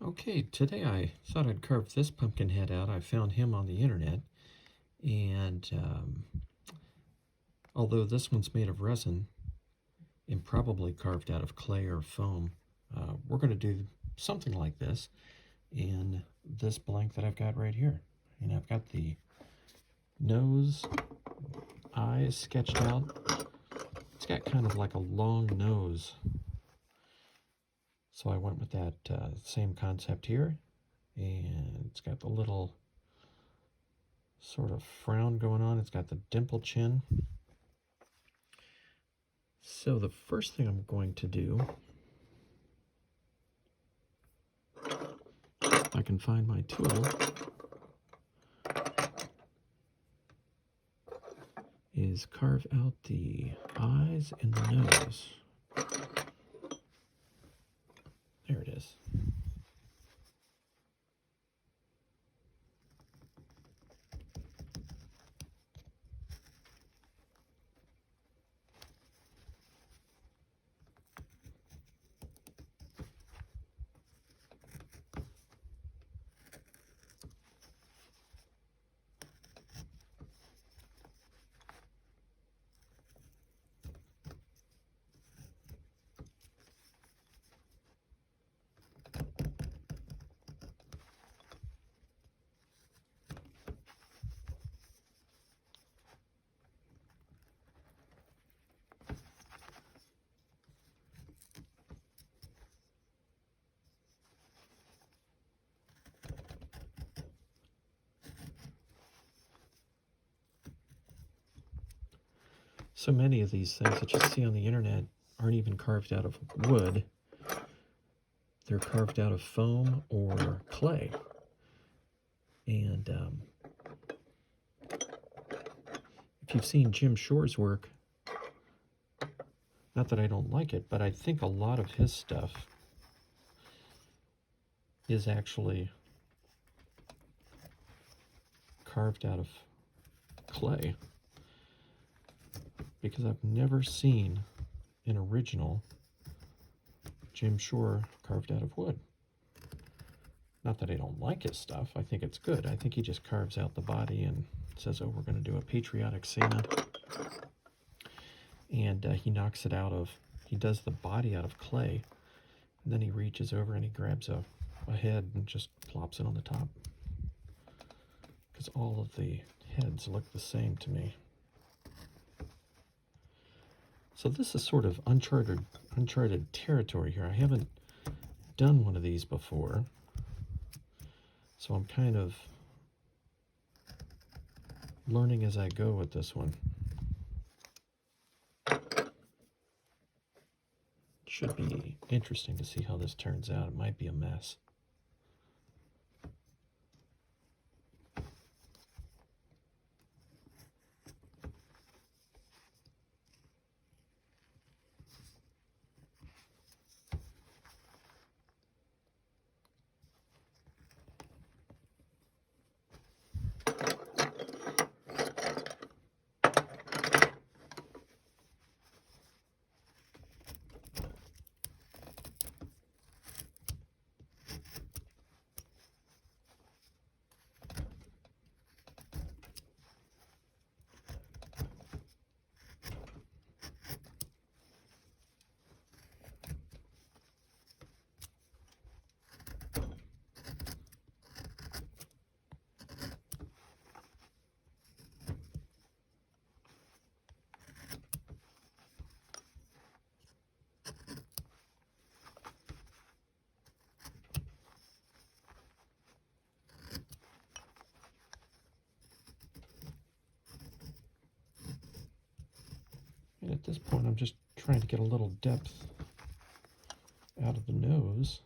Okay, today I thought I'd carve this pumpkin head out. I found him on the internet, and although this one's made of resin and probably carved out of clay or foam, we're going to do something like this in this blank that I've got right here. And I've got the nose, eyes sketched out. It's got kind of like a long nose, so I went with that same concept here. And it's got the little sort of frown going on. It's got the dimple chin. So the first thing I'm going to do, if I can find my tool, is carve out the eyes and the nose. There it is. So many of these things that you see on the internet aren't even carved out of wood. They're carved out of foam or clay. And if you've seen Jim Shore's work, not that I don't like it, but I think a lot of his stuff is actually carved out of clay, because I've never seen an original Jim Shore carved out of wood. Not that I don't like his stuff. I think it's good. I think he just carves out the body and says, oh, we're going to do a patriotic Santa. And he knocks it out of, he does the body out of clay. And then he reaches over and he grabs a head and just plops it on the top. Because all of the heads look the same to me. So this is sort of uncharted territory here. I haven't done one of these before. So I'm kind of learning as I go with this one. Should be interesting to see how this turns out. It might be a mess. And at this point, I'm just trying to get a little depth out of the nose.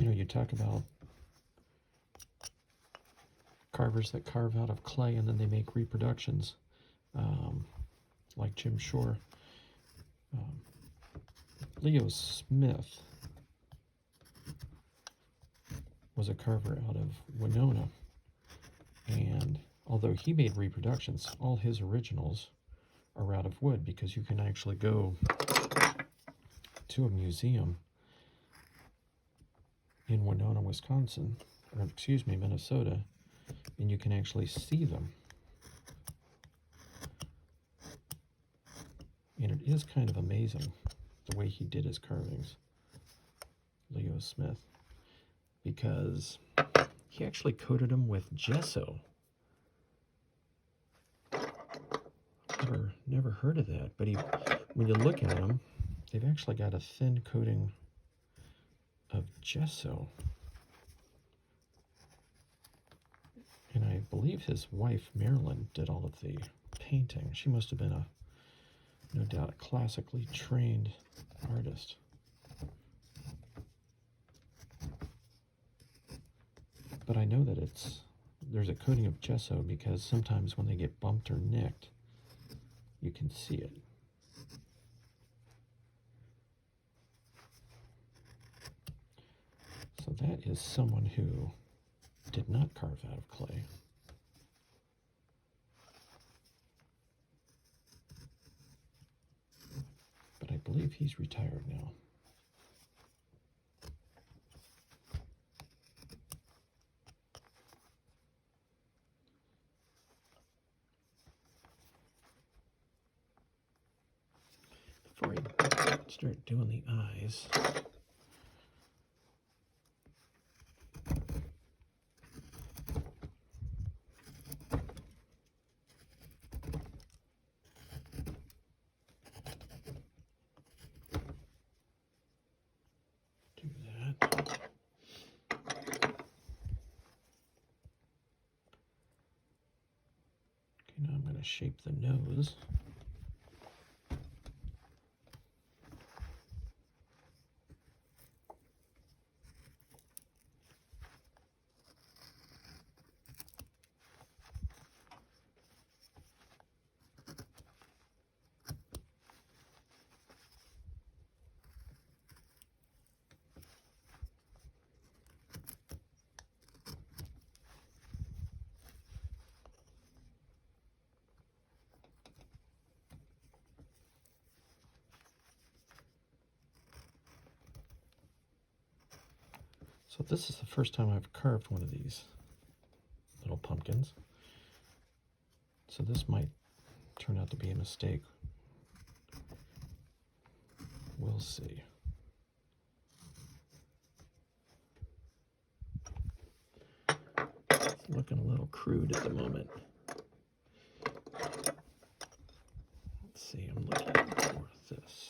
You know, you talk about carvers that carve out of clay and then they make reproductions, like Jim Shore. Leo Smith was a carver out of Winona, and although he made reproductions, all his originals are out of wood, because you can actually go to a museum in Winona, Wisconsin, or excuse me, Minnesota, and you can actually see them. And it is kind of amazing the way he did his carvings, Leo Smith, because he actually coated them with gesso. Never heard of that, but when you look at them, they've actually got a thin coating of gesso. And I believe his wife, Marilyn, did all of the painting. She must have been no doubt, a classically trained artist. But I know that there's a coating of gesso, because sometimes when they get bumped or nicked, you can see it. So that is someone who did not carve out of clay. But I believe he's retired now. Before I start doing the eyes, do that. Okay, now I'm going to shape the nose. So this is the first time I've carved one of these little pumpkins. So this might turn out to be a mistake. We'll see. It's looking a little crude at the moment. Let's see, I'm looking for this.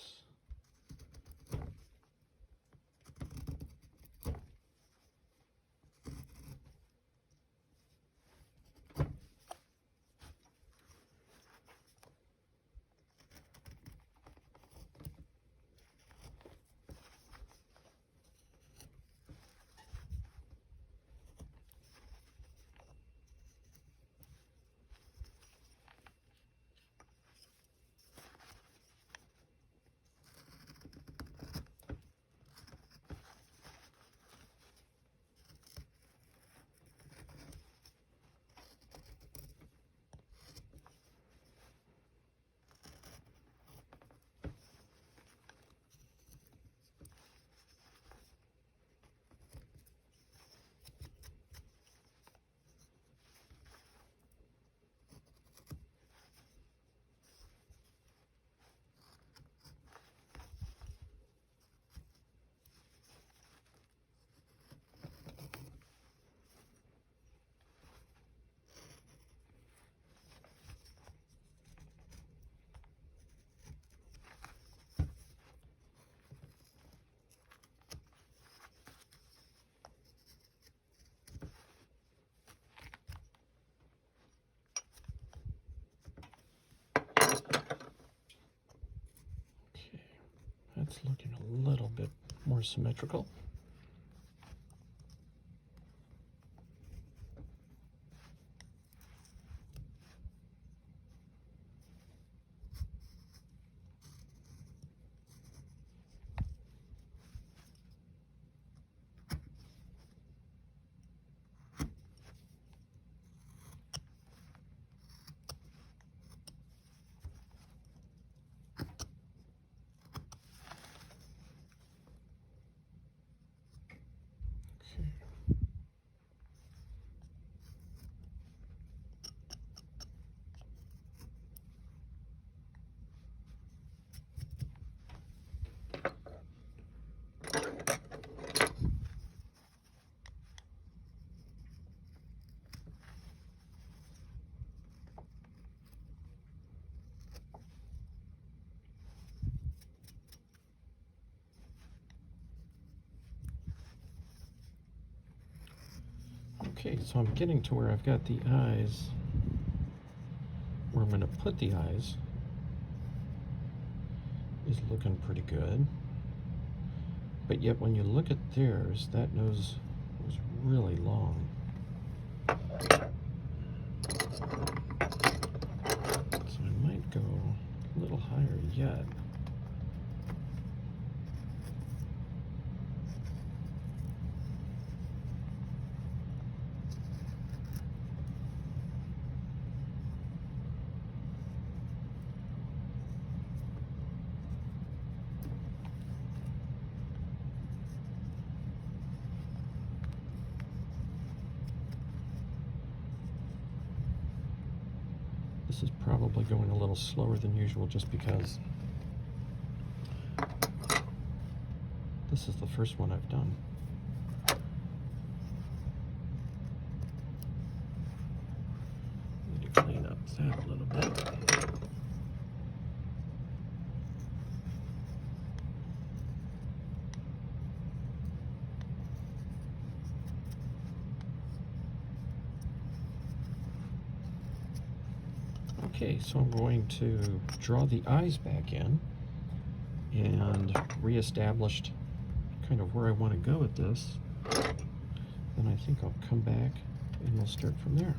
That's looking a little bit more symmetrical. Okay, so I'm getting to where I've got the eyes, where I'm going to put the eyes is looking pretty good. But yet when you look at theirs, that nose was really long. So I might go a little higher yet. This is probably going a little slower than usual just because this is the first one I've done. Need to clean up that a little bit. Okay, so I'm going to draw the eyes back in and reestablished kind of where I want to go with this. Then I think I'll come back and we'll start from there.